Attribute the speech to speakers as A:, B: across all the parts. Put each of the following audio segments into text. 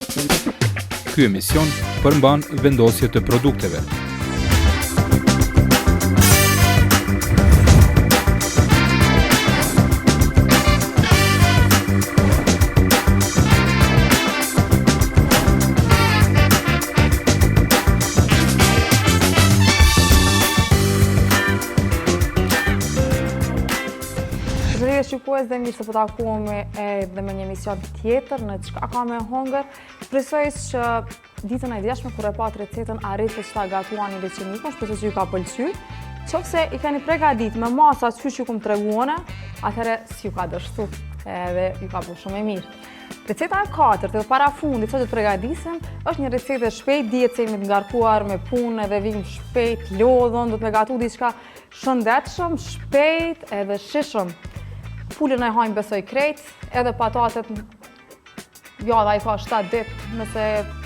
A: Ky emision përmban vendosje të produkteve.
B: Shikues dhe mirë se po takuam edhe me një emision tjetër në Çka ka me hongër. Shpresoj që ditën e djeshme kur e pat recetën arritët që ta gatuani leqenikun, shpresoj që ju ka pëlqyer. Qofse i keni përgatit me masa që ju kum treguone, atëherë si ju ka dështu edhe ju ka bërë shumë e mirë. Receta e katërt, edhe para fundit që të përgatisim, është një recetë e shpejt, dihet se jemi të ngarkuar me punë edhe vim shpejt, lodhën, do të me gatu diçka shëndetshëm, shpejt edhe shishëm. Pulën e hajmë besoj krejt, edhe patatet jada i ka 7 ditë, nëse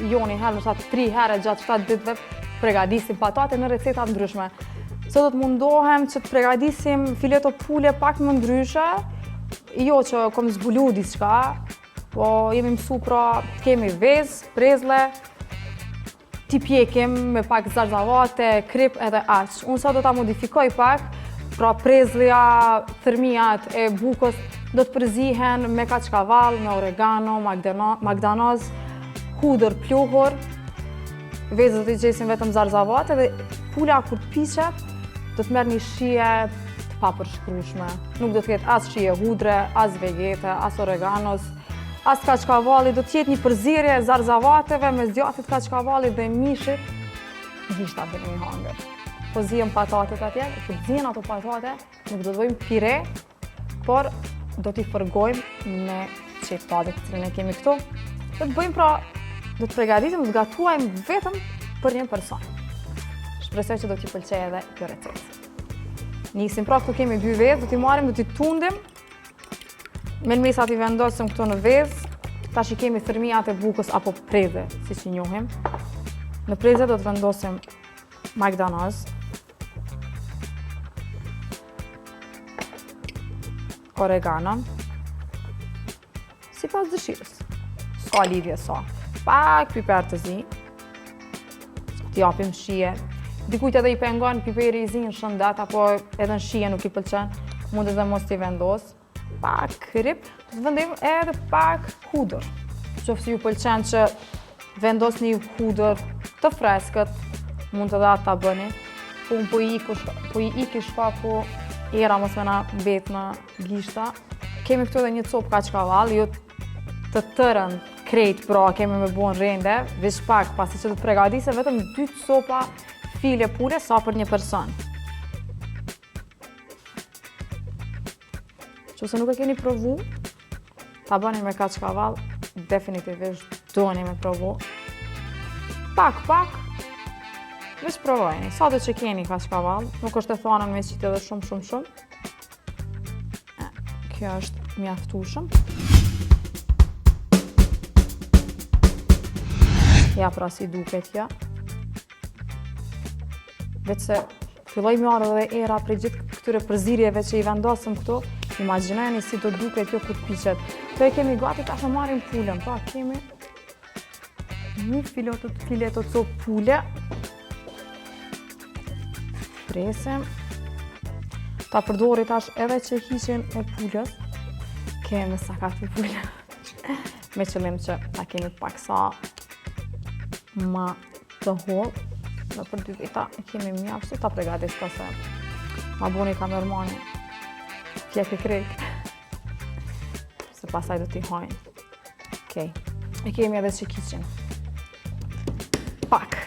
B: joni herë nështë 3 herë gjatë 7 ditëve pregadisim patate në recetat ndryshme. Sot do të mundohem që të pregadisim fileto pule pak më ndryshe, jo që kom zbulu diçka, po jemi mësu pra kemi vezë, brezle, t'i pjekim me pak zarzavate, krip edhe aq. Unë sot do t'a modifikoj pak, pra prezlja, thërmijat e bukës do të përzihen me kaçkavall, me oregano, magdanoz, hudër pluhur, vezët do t'i gjesim vetëm zarzavate dhe pula kur të piqet do të merr një shije të papërshkrueshme. Nuk do të ketë as shije hudre, as vegete, as oreganos, as kaçkavalli, do të jetë një përzierje e zarzavateve me zgjatit kaçkavallit dhe mishit, gishta për një hangër. Po zihem patatet atje, kur zihen ato patate, nuk do të bëjmë pire, por do t'i fërgojmë me qeptadet të cilën e kemi këtu. Do të bëjmë pra, do të përgatisim, do të gatuajmë vetëm për një person. Shpresoj që do t'i pëlqejë edhe kjo recetë. Nisim pra, këtu kemi 2 vezë, do t'i marrim, do t'i tundim. Me mesat i vendosim këtu në vezë, tash i kemi thërmijat e bukës apo preze, siç i njohim. Në preze do të vendosim magdanoz, oregano, si pas dëshirës, s'ka lidhje sa, pak piper të zi, t'i japim shije, dikujt edhe i pengon piperi i zi në shëndet, apo edhe në shije nuk i pëlqen, mund edhe mos t'i vendos, pak krip, të vendim edhe pak hudër, qoftë ju pëlqen që vendos një hudër të freskët, mund edhe atë t'a bëni, po unë po i iki shkaku, era mos me na bet në gishta. Kemi këtu edhe një copë kaçkavall, jo të tërën krejt pra kemi me bon rende, veç pak pasi që të përgatise vetëm 2 copa file pule sa për një person. Qëse nuk e keni provu, ta bëni me kaçkavall, definitivisht doni me provu. Pak, veç provojni, sa do që keni kaçkavall, nuk është e thonën me qitë edhe shumë. Kjo është mjaftueshëm. Ja pra si duket kjo. Veç se filloj mjarë edhe era prej gjithë këtyre përzirjeve që i vendosëm këtu, imagjinojeni si do duket kjo kur piqet. Këto e kemi gati, tash e marrim pulën, pra kemi një fileto copë pule. Presim, ta përdori tash edhe që hiqen e pulës, kemi sakat e pulë, me qëllim që ta kemi paksa ma të hollë, dhe për 2 veta kemi mjaftë, ta pregatis se ma buni kamermani, fjek e krejt, se pasaj do t'i hajnë. Okej, e kemi edhe që hiqen, pak.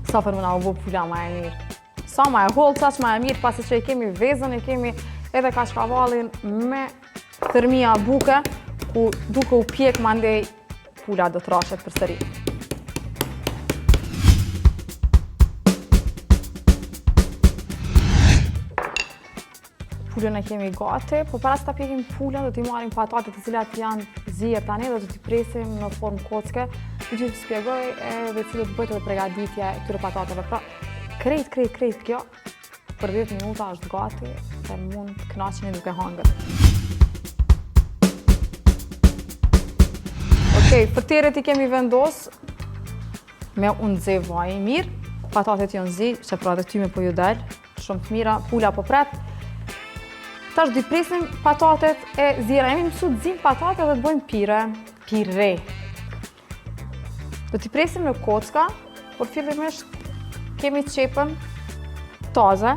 B: Sa për mëna u bo pula ma e mirë. Sa ma e hollë, sa që ma e mirë, pasi që i kemi vezën, i kemi edhe kaçkavallin me thërmija buke, ku duke u pjek mandej pula do të rashet për sëri. Pulën e kemi gati, po para se ta pjekim pulën, do t'i marrim patatet të cilat janë zier tani dhe do t'i presim në formë kocke. Do t'ju shpjegoj edhe si do të bëhet edhe përgatitja e këtyre patateve. Pra, krejt kjo, për 10 minuta është gati dhe mund të kënaqeni duke hangër. Okej, për teret I kemi vendos me unë dze vaj I mirë. Patatet janë zi, që pra dhe tyme po ju del, shumë të mira, pula po pret. Tash di presim patatet e zira. Jemi mësu të zim patatet dhe të bojmë pire. Do t'i presim në kocka, por fillimisht kemi qepën taze,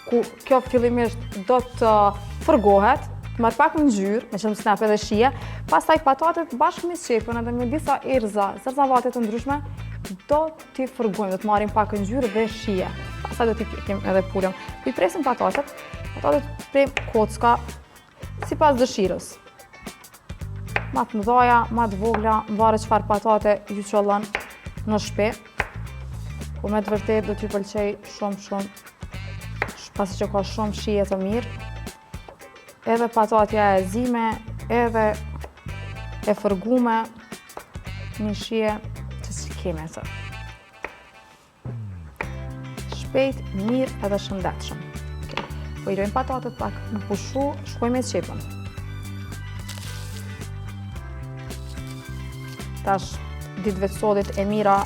B: ku kjo fillimisht do të fërgohet, të marrë pak në ngjyrë, me që më snap edhe shije, pastaj patatet bashkë me qepën edhe me disa erza, zërzavate të ndryshme, do t'i fërgojmë, do të marrim pak në ngjyrë dhe shije. Pastaj do t'i pjekim edhe pulën. Po I presim patatet prem kocka sipas dëshirës. Ma të mëdhaja, ma të vogla, mvaret çfarë patate ju qollon në shtëpi. Po me të vërtet do t'ju pëlqej shumë, pasi që ka shumë shije të mirë. Edhe patatja e zime, edhe e fërgume, një shije që s'keme të. Shpejt, mirë edhe shëndetshëm. Po I rojmë patatet pak në pushu, shkojmë me qepën. Tash, ditëve të sodit e mira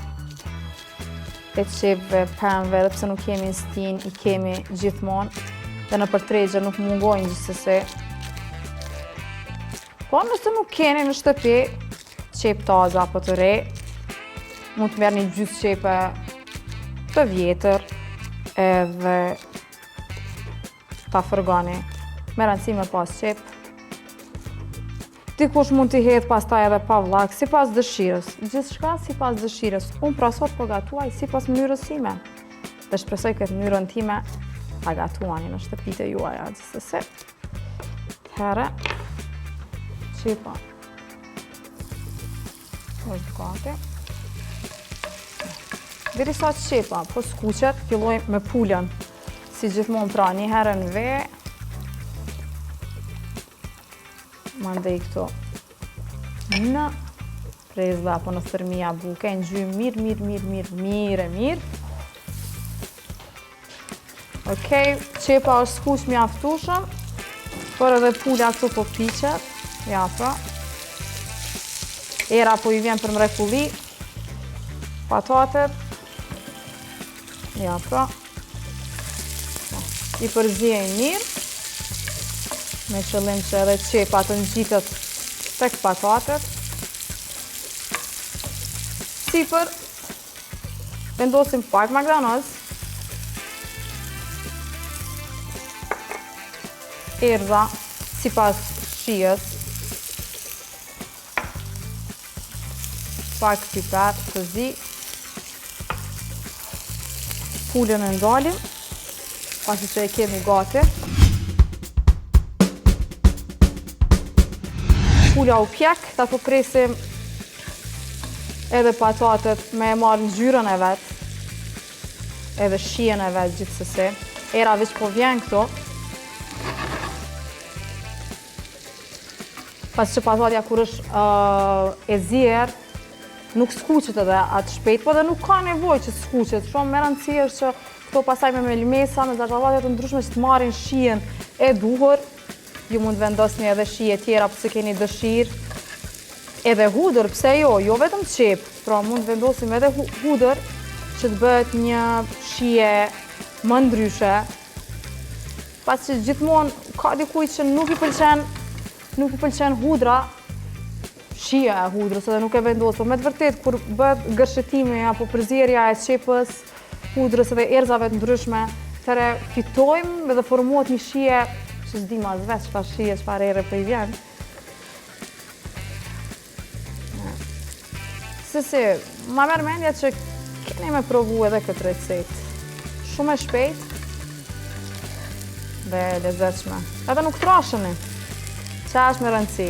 B: e qepëve, pemëve, dhe pse nuk kemi në stin, I kemi gjithmonë, dhe në përtregje nuk mungojnë gjithsesi. Po nëse nuk keni në shtëpi qepë taza apo të re, mund të merrni gjysmë qepe të vjetër edhe ta fërgoni. Me rëndësi me pas qepë. Dikush mund t'i hedhë pastaj edhe pa vllak, sipas dëshirës. Gjithçka sipas dëshirës. Unë pra sot po gatuaj sipas mënyrës time. Dhe shpresoj këtë mënyrën time ta gatuani në shtëpitë juaja gjithsesi. Herë qepa është gati. Derisa qepa po skuqet, fillojmë me pulën. Si gjithmonë pra një herë në ve. Mandej këto në prezda apo në thërmia buke, në gjymë mirë. Okej, qepa është skuq mjaftueshëm, por edhe pula këtu po piqet. Ja pra. Era po I vjen për mrekulli. Patatet. Ja pra. I përziej mirë. Me qëllim që edhe qepa të ngjitet tek patatet. Sipër vendosim pak magranoz. Erza sipas shijes. Pak piper të zi. Pulën e ndalim, pasi që e kemi gati. Pula u pjek, ta po presim edhe patatet me e marrë ngjyrën e vet, edhe shijen e vet gjithsesi. Era veç po vjen këto. Pasi që patatja kur është e zier, nuk skuqet edhe atë shpejt, po dhe nuk ka nevojë që skuqet. Shumë me rëndësi është që këto pasaj me melmesa, me zërzavatje të ndryshme që të marrin shijen e duhur. Ju mund vendosni edhe shije tjera pëse keni dëshirë. Edhe hudër, pse jo vetëm qep, pra mund vendosim edhe hudër që të bëhet një shije më ndryshe. Pas që gjithmonë ka dikuj që nuk I pëlqen hudra, shija e hudrës edhe nuk e vendos, po me të vërtet kur bëhet gërshetimi apo përzierja e qepës, hudrës edhe erzave të ndryshme, tëre fitojmë edhe formohet një shije që s'di ma zveç çfarë shije, çfarë ere për I vjen. Si, ma merr mendja që keni me provu edhe këtë recetë. Shumë e shpejt dhe lezetshme. Edhe nuk trashëni, që është me rëndësi.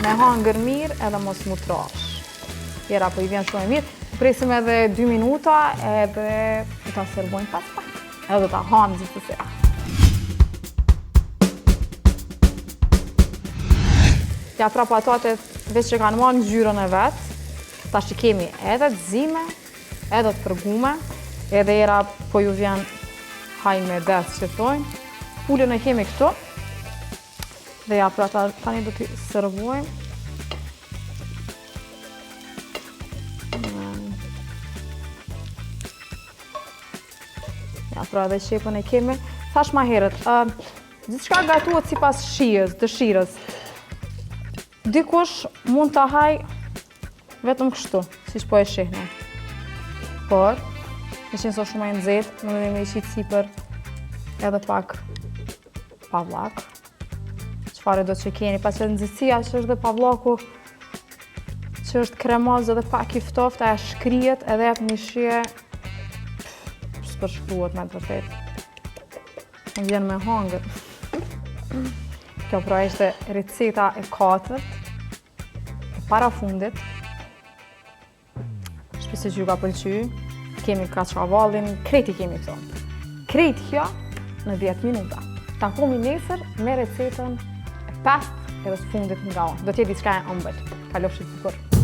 B: Me hangër mirë edhe mos mu trash. Era po I vjen shumë e mirë. Presim edhe 2 minuta edhe I ta servojmë pas pak. Edhe ta hamë gjithsesi. Ja pra patatet veç që kanë marrë ngjyrën e vet, tash I kemi edhe të zime, edhe të fërgume, edhe era po ju vjen haj me des që thojnë. Pulën e kemi këtu. Dhe ja pra tani do t'i servojmë. Ja, pra edhe qepën e kemi. Thash ma herët, gjithçka gatuhet sipas shijes, dëshirës. Dikush mund ta haj vetëm kështu, siç po e shihni. Por, me qenë sa shumë e nxehtë, më dhe me i qitë sipër edhe pak pavllak. Çfarë do që keni, pa që nxehtësia që është dhe pavllaku, që është kremoz edhe pak i ftoftë, aja shkrihet edhe jep një shije s'përshkruhet me të vërtetë. Më vjen me hangër. Kjo pra ishte receta e 4, e parafundit. Shpresoj që ju ka pëlqyer. Kemi kaçavallin, kreti kemi këto. Kreti kjo në 10 minuta. Takohemi nesër me recetën e 5 edhe së fundit nga unë. Do t'jetë diçka e ëmbël. Kalofshit sipër.